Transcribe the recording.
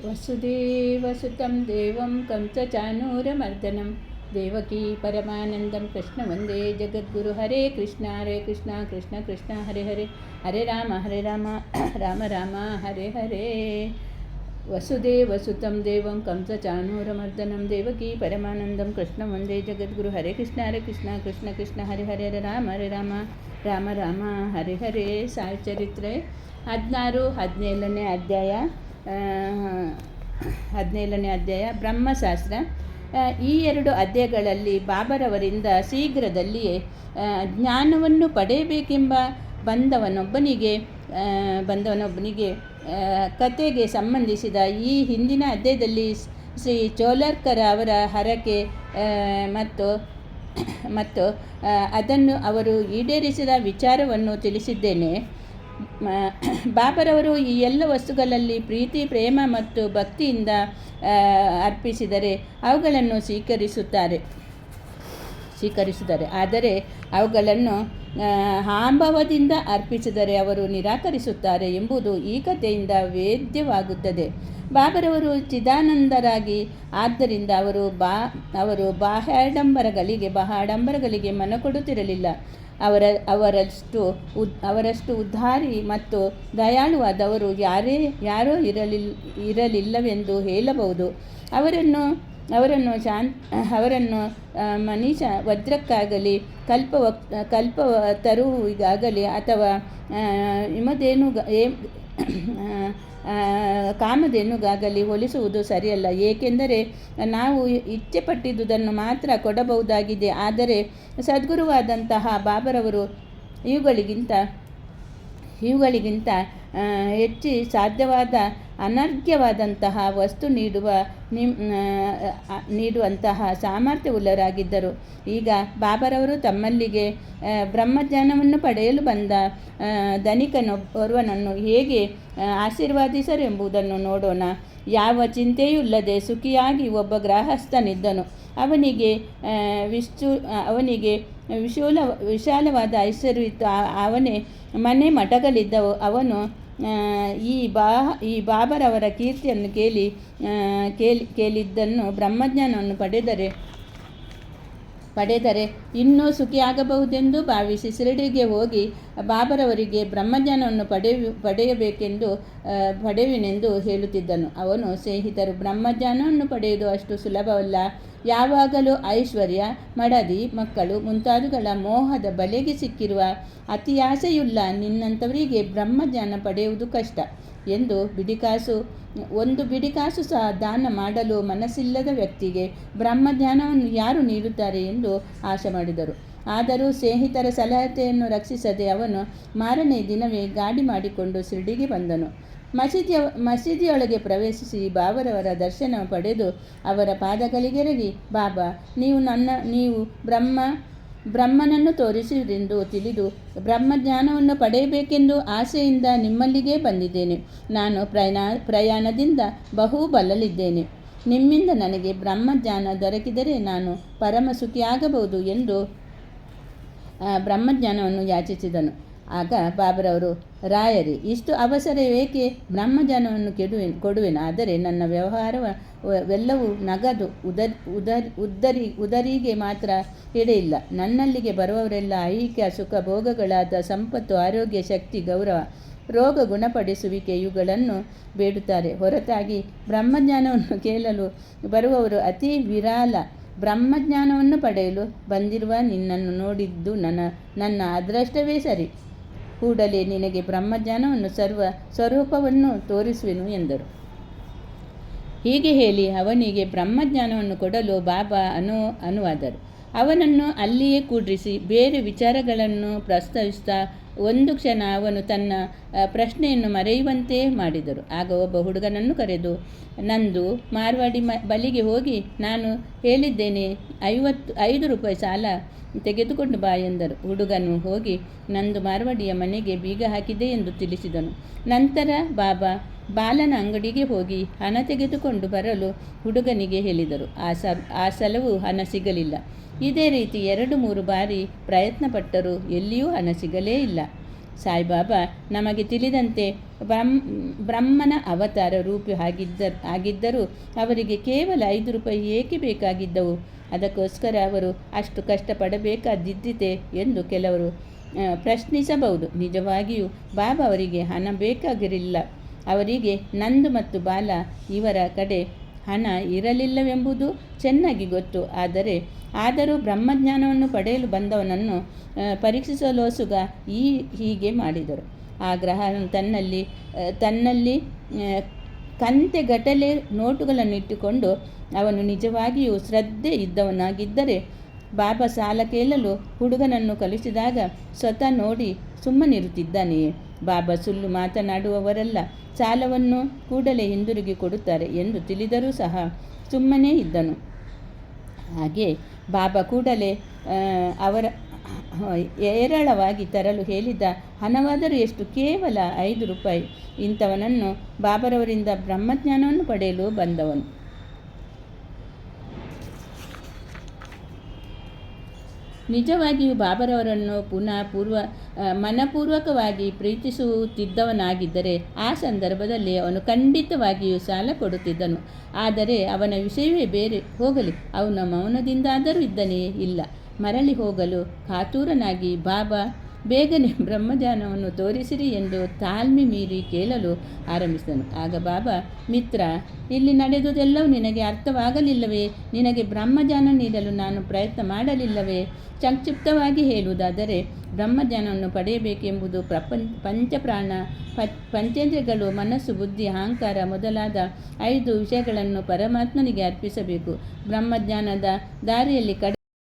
ವಸುದೇವಸುತಂ ದೇವಂ ಕಂಸಚಾನೂರಮರ್ದನಂ ದೇವಕೀ ಪರಮಾನಂದಂ ಕೃಷ್ಣ ವಂದೇ ಜಗದ್ಗುರು. ಹರೇ ಕೃಷ್ಣ ಕೃಷ್ಣ ಕೃಷ್ಣ ಹರೇ ಹರೇ, ಹರೇ ರಾಮ ರಾಮ ರಾಮ ಹರೇ ಹರೇ. ವಸುದೇವಸುತಂ ದೇವಂ ಕಂಸಚಾನೂರಮರ್ದನಂ ದೇವಕೀ ಪರಮಾನಂದಂ ಕೃಷ್ಣ ವಂದೇ ಜಗದ್ಗುರು. ಹರೇ ಕೃಷ್ಣ ಕೃಷ್ಣ ಹರೇ ಹರೇ, ಹರೇ ರಾಮ ರಾಮ ಹರೇ ಹರೇ. ಸಾಯಿ ಚರಿತ್ರೆ 17ನೇ ಅಧ್ಯಾಯ 17ನೇ ಅಧ್ಯಾಯ ಬ್ರಹ್ಮಶಾಸ್ತ್ರ. ಈ 2 ಅಧ್ಯಾಯಗಳಲ್ಲಿ ಬಾಬರವರಿಂದ ಶೀಘ್ರದಲ್ಲಿಯೇ ಜ್ಞಾನವನ್ನು ಪಡೆಯಬೇಕೆಂಬ ಬಂದವನೊಬ್ಬನಿಗೆ ಕಥೆಗೆ ಸಂಬಂಧಿಸಿದ ಈ ಹಿಂದಿನ ಅಧ್ಯಾಯದಲ್ಲಿ ಶ್ರೀ ಚೋಲರ್ಕರ್ ಅವರ ಹರಕೆ ಮತ್ತು ಅದನ್ನು ಅವರು ಈಡೇರಿಸಿದ ವಿಚಾರವನ್ನು ತಿಳಿಸಿದ್ದೇನೆ. ಬಾಬರವರು ಈ ಎಲ್ಲ ವಸ್ತುಗಳಲ್ಲಿ ಪ್ರೀತಿ, ಪ್ರೇಮ ಮತ್ತು ಭಕ್ತಿಯಿಂದ ಅರ್ಪಿಸಿದರೆ ಅವುಗಳನ್ನು ಸ್ವೀಕರಿಸುತ್ತಾರೆ. ಆದರೆ ಅವುಗಳನ್ನು ಹಾಂಭವದಿಂದ ಅರ್ಪಿಸಿದರೆ ಅವರು ನಿರಾಕರಿಸುತ್ತಾರೆ ಎಂಬುದು ಈ ಕಥೆಯಿಂದ ವೇದ್ಯವಾಗುತ್ತದೆ. ಬಾಬರವರು ಚಿದಾನಂದರಾಗಿ ಆದ್ದರಿಂದ ಅವರು ಬಾಹ್ಯಾಡಂಬರಗಳಿಗೆ ಮನಕೊಡುತ್ತಿರಲಿಲ್ಲ. ಅವರಷ್ಟು ಉದ್ಧಾರಿ ಮತ್ತು ದಯಾಳುವಾದವರು ಯಾರೋ ಇರಲಿಲ್ಲವೆಂದು ಹೇಳಬಹುದು. ಅವರನ್ನು ಮನೀಷ ವಜ್ರಕ್ಕಾಗಲಿ ಕಲ್ಪತರುವಿಗಾಗಲಿ ಅಥವಾ ಕಾಮಧೇನುಗಾಗಲಿ ಹೋಲಿಸುವುದು ಸರಿಯಲ್ಲ. ಏಕೆಂದರೆ ನಾವು ಇಚ್ಛೆಪಟ್ಟಿದ್ದುದನ್ನು ಮಾತ್ರ ಕೊಡಬಹುದಾಗಿದೆ. ಆದರೆ ಸದ್ಗುರುವಾದಂತಹ ಬಾಬರವರು ಇವುಗಳಿಗಿಂತ ಹೆಚ್ಚು ಸಾಧ್ಯವಾದ ಅನರ್ಘ್ಯವಾದಂತಹ ವಸ್ತು ನೀಡುವಂತಹ ಸಾಮರ್ಥ್ಯವುಳ್ಳವರಾಗಿದ್ದರು. ಈಗ ಬಾಬರವರು ತಮ್ಮಲ್ಲಿಗೆ ಬ್ರಹ್ಮಜ್ಞಾನವನ್ನು ಪಡೆಯಲು ಬಂದ ಧನಿಕನೋರ್ವನನ್ನು ಹೇಗೆ ಆಶೀರ್ವಾದಿಸರೆಂಬುದನ್ನು ನೋಡೋಣ. ಯಾವ ಚಿಂತೆಯುಲ್ಲದೆ ಸುಖಿಯಾಗಿ ಒಬ್ಬ ಗೃಹಸ್ಥನಿದ್ದನು. ಅವನಿಗೆ ವಿಶಾಲವಾದ ಐಶ್ವರ್ಯವಿತ್ತು. ಅವನೇ ಮನೆ ಮಠಗಳಿದ್ದವು. ಅವನು ಈ ಬಾಬರವರ ಕೀರ್ತಿಯನ್ನು ಕೇಳಿದ್ದನ್ನು ಬ್ರಹ್ಮಜ್ಞಾನವನ್ನು ಪಡೆದರೆ ಇನ್ನೂ ಸುಖಿಯಾಗಬಹುದೆಂದು ಭಾವಿಸಿ ಶಿರಡಿಗೆ ಹೋಗಿ ಬಾಬರವರಿಗೆ ಬ್ರಹ್ಮಜ್ಞಾನವನ್ನು ಪಡೆಯುವೆನೆಂದು ಹೇಳುತ್ತಿದ್ದನು. ಅವನು ಸ್ನೇಹಿತರು, ಬ್ರಹ್ಮಜ್ಞಾನವನ್ನು ಪಡೆಯುವುದು ಅಷ್ಟು ಸುಲಭವಲ್ಲ. ಯಾವಾಗಲೂ ಐಶ್ವರ್ಯ, ಮಡದಿ, ಮಕ್ಕಳು ಮುಂತಾದವುಗಳ ಮೋಹದ ಬಲೆಗೆ ಸಿಕ್ಕಿರುವ ಅತಿಯಾಸೆಯುಳ್ಳ ನಿನ್ನಂಥವರಿಗೆ ಬ್ರಹ್ಮಜ್ಞಾನ ಪಡೆಯುವುದು ಕಷ್ಟ ಎಂದು ಒಂದು ಬಿಡಿಕಾಸು ಸಹ ದಾನ ಮಾಡಲು ಮನಸ್ಸಿಲ್ಲದ ವ್ಯಕ್ತಿಗೆ ಬ್ರಹ್ಮಜ್ಞಾನವನ್ನು ಯಾರು ನೀಡುತ್ತಾರೆ ಎಂದು ಆಶೆ ಮಾಡಿದರು. ಆದರೂ ಸ್ನೇಹಿತರ ಸಲಹೆಯನ್ನು ರಕ್ಷಿಸದೆ ಅವನು ಮಾರನೇ ದಿನವೇ ಗಾಡಿ ಮಾಡಿಕೊಂಡು ಶಿರಡಿಗೆ ಬಂದನು. ಮಸೀದಿಯೊಳಗೆ ಪ್ರವೇಶಿಸಿ ಬಾಬರವರ ದರ್ಶನ ಪಡೆದು ಅವರ ಪಾದಗಳಿಗೆರಗಿ, ಬಾಬಾ, ನೀವು ಬ್ರಹ್ಮನನ್ನು ತೋರಿಸುವುದೆಂದು ತಿಳಿದು ಬ್ರಹ್ಮಜ್ಞಾನವನ್ನು ಪಡೆಯಬೇಕೆಂದು ಆಸೆಯಿಂದ ನಿಮ್ಮಲ್ಲಿಗೆ ಬಂದಿದ್ದೇನೆ. ನಾನು ಪ್ರಯಾಣದಿಂದ ಬಹು ಬಳಲಿದ್ದೇನೆ. ನಿಮ್ಮಿಂದ ನನಗೆ ಬ್ರಹ್ಮಜ್ಞಾನ ದೊರಕಿದರೆ ನಾನು ಪರಮ ಸುಖಿಯಾಗಬಹುದು ಎಂದು ಬ್ರಹ್ಮಜ್ಞಾನವನ್ನು ಯಾಚಿಸಿದನು. ಆಗ ಬಾಬರವರು, ರಾಯರೇ, ಇಷ್ಟು ಅವಸರವೇಕೆ? ಬ್ರಹ್ಮಜ್ಞಾನವನ್ನು ಕೊಡುವೆನು, ಆದರೆ ನನ್ನ ವ್ಯವಹಾರವೆಲ್ಲವೂ ನಗದು, ಉದರಿಗೆ ಮಾತ್ರ ಎಡೆಯಿಲ್ಲ. ನನ್ನಲ್ಲಿಗೆ ಬರುವವರೆಲ್ಲ ಐಹಿಕ ಸುಖ ಭೋಗಗಳಾದ ಸಂಪತ್ತು, ಆರೋಗ್ಯ, ಶಕ್ತಿ, ಗೌರವ, ರೋಗ ಗುಣಪಡಿಸುವಿಕೆ ಇವುಗಳನ್ನು ಬೇಡುತ್ತಾರೆ. ಹೊರತಾಗಿ ಬ್ರಹ್ಮಜ್ಞಾನವನ್ನು ಕೇಳಲು ಬರುವವರು ಅತಿ ವಿರಳ. ಬ್ರಹ್ಮಜ್ಞಾನವನ್ನು ಪಡೆಯಲು ಬಂದಿರುವ ನಿನ್ನನ್ನು ನೋಡಿದ್ದು ನನ್ನ ಅದೃಷ್ಟವೇ ಸರಿ. ಕೂಡಲೇ ನಿನಗೆ ಬ್ರಹ್ಮಜ್ಞಾನವನ್ನು ಸ್ವರೂಪವನ್ನು ತೋರಿಸುವೆನು ಎಂದರು. ಹೀಗೆ ಹೇಳಿ ಅವನಿಗೆ ಬ್ರಹ್ಮಜ್ಞಾನವನ್ನು ಕೊಡಲು ಬಾಬಾ ಅನುವಾದರು. ಅವನನ್ನು ಅಲ್ಲಿಯೇ ಕೂಡ್ರಿಸಿ ಬೇರೆ ವಿಚಾರಗಳನ್ನು ಪ್ರಸ್ತಾವಿಸ್ತಾ ಒಂದು ಕ್ಷಣ ಅವನು ತನ್ನ ಪ್ರಶ್ನೆಯನ್ನು ಮರೆಯುವಂತೆ ಮಾಡಿದರು. ಆಗ ಒಬ್ಬ ಹುಡುಗನನ್ನು ಕರೆದು, ನಂದು ಮಾರ್ವಾಡಿ ಬಳಿಗೆ ಹೋಗಿ ನಾನು ಹೇಳಿದ್ದೇನೆ, 5 ರೂಪಾಯಿ ಸಾಲ ತೆಗೆದುಕೊಂಡು ಬಾ ಎಂದರು. ಹುಡುಗನು ಹೋಗಿ ನಂದು ಮಾರ್ವಾಡಿಯ ಮನೆಗೆ ಬೀಗ ಹಾಕಿದೆ ಎಂದು ತಿಳಿಸಿದನು. ನಂತರ ಬಾಬಾ ಬಾಲನ ಅಂಗಡಿಗೆ ಹೋಗಿ ಹಣ ತೆಗೆದುಕೊಂಡು ಬರಲು ಹುಡುಗನಿಗೆ ಹೇಳಿದರು. ಆ ಸಲವೂ ಹಣ ಸಿಗಲಿಲ್ಲ. ಇದೇ ರೀತಿ 2-3 ಬಾರಿ ಪ್ರಯತ್ನಪಟ್ಟರೂ ಎಲ್ಲಿಯೂ ಹಣ ಸಿಗಲೇ ಇಲ್ಲ. ಸಾಯಿಬಾಬಾ ನಮಗೆ ತಿಳಿದಂತೆ ಬ್ರಹ್ಮನ ಅವತಾರ ರೂಪಿ ಆಗಿದ್ದರೂ ಅವರಿಗೆ ಕೇವಲ 5 ರೂಪಾಯಿ ಏಕೆ ಬೇಕಾಗಿದ್ದವು? ಅದಕ್ಕೋಸ್ಕರ ಅವರು ಅಷ್ಟು ಕಷ್ಟಪಡಬೇಕಾದಿದ್ದಿತೆ ಎಂದು ಕೆಲವರು ಪ್ರಶ್ನಿಸಬಹುದು. ನಿಜವಾಗಿಯೂ ಬಾಬಾ ಅವರಿಗೆ ಹಣ ಬೇಕಾಗಿರಲಿಲ್ಲ. ಅವರಿಗೆ ನಂದು ಮತ್ತು ಬಾಲ ಇವರ ಕಡೆ ಹಣ ಇರಲಿಲ್ಲವೆಂಬುದು ಚೆನ್ನಾಗಿ ಗೊತ್ತು. ಆದರೂ ಬ್ರಹ್ಮಜ್ಞಾನವನ್ನು ಪಡೆಯಲು ಬಂದವನನ್ನು ಪರೀಕ್ಷಿಸಲೋಸುಗ ಹೀಗೆ ಮಾಡಿದರು. ಆ ಗ್ರಹನು ತನ್ನಲ್ಲಿ ಕಂತೆಗಟ್ಟಲೆ ನೋಟುಗಳನ್ನು ಇಟ್ಟುಕೊಂಡು ಅವನು ನಿಜವಾಗಿಯೂ ಶ್ರದ್ಧೆ ಇದ್ದವನಾಗಿದ್ದರೆ ಬಾಬಾ ಸಾಲ ಕೇಳಲು ಹುಡುಗನನ್ನು ಕಳುಹಿಸಿದಾಗ ಸ್ವತಃ ನೋಡಿ ಸುಮ್ಮನಿರುತ್ತಿದ್ದಾನೆಯೇ? ಬಾಬಾ ಸುಳ್ಳು ಮಾತನಾಡುವವರಲ್ಲ, ಸಾಲವನ್ನು ಕೂಡಲೇ ಹಿಂದಿರುಗಿ ಕೊಡುತ್ತಾರೆ ಎಂದು ತಿಳಿದರೂ ಸಹ ಸುಮ್ಮನೇ ಇದ್ದನು. ಹಾಗೆ ಬಾಬಾ ಕೂಡಲೇ ಅವರ ಹೇರಳವಾಗಿ ತರಲು ಹೇಳಿದ ಹಣವಾದರೂ ಎಷ್ಟು? ಕೇವಲ 5 ರೂಪಾಯಿ. ಇಂಥವನನ್ನು ಬಾಬರವರಿಂದ ಬ್ರಹ್ಮಜ್ಞಾನವನ್ನು ಪಡೆಯಲು ಬಂದವನು. ನಿಜವಾಗಿಯೂ ಬಾಬರವರನ್ನು ಮನಪೂರ್ವಕವಾಗಿ ಪ್ರೀತಿಸುತ್ತಿದ್ದವನಾಗಿದ್ದರೆ ಆ ಸಂದರ್ಭದಲ್ಲಿ ಅವನು ಖಂಡಿತವಾಗಿಯೂ ಸಾಲ ಕೊಡುತ್ತಿದ್ದನು. ಆದರೆ ಅವನ ವಿಷಯವೇ ಬೇರೆ. ಹೋಗಲಿ, ಅವನ ಮೌನದಿಂದಾದರೂ ಇದ್ದನೇ? ಇಲ್ಲ. ಮರಳಿ ಹೋಗಲು ಕಾತುರನಾಗಿ ಬಾಬಾ ಬೇಗನೆ ಬ್ರಹ್ಮಜ್ಞಾನವನ್ನು ತೋರಿಸಿರಿ ಎಂದು ತಾಳ್ಮೆ ಮೀರಿ ಕೇಳಲು ಆರಂಭಿಸಿದನು. ಆಗ ಬಾಬಾ, ಮಿತ್ರ, ಇಲ್ಲಿ ನಡೆದುದೆಲ್ಲವೂ ನಿನಗೆ ಅರ್ಥವಾಗಲಿಲ್ಲವೇ? ನಿನಗೆ ಬ್ರಹ್ಮಜ್ಞಾನ ನೀಡಲು ನಾನು ಪ್ರಯತ್ನ ಮಾಡಲಿಲ್ಲವೇ? ಸಂಕ್ಷಿಪ್ತವಾಗಿ ಹೇಳುವುದಾದರೆ, ಬ್ರಹ್ಮಜ್ಞಾನವನ್ನು ಪಡೆಯಬೇಕೆಂಬುದು ಪಂಚಪ್ರಾಣ, ಪಂಚೇಂದ್ರಿಯಗಳು, ಮನಸ್ಸು, ಬುದ್ಧಿ, ಅಹಂಕಾರ ಮೊದಲಾದ 5 ವಿಷಯಗಳನ್ನು ಪರಮಾತ್ಮನಿಗೆ ಅರ್ಪಿಸಬೇಕು. ಬ್ರಹ್ಮಜ್ಞಾನದ ದಾರಿಯಲ್ಲಿ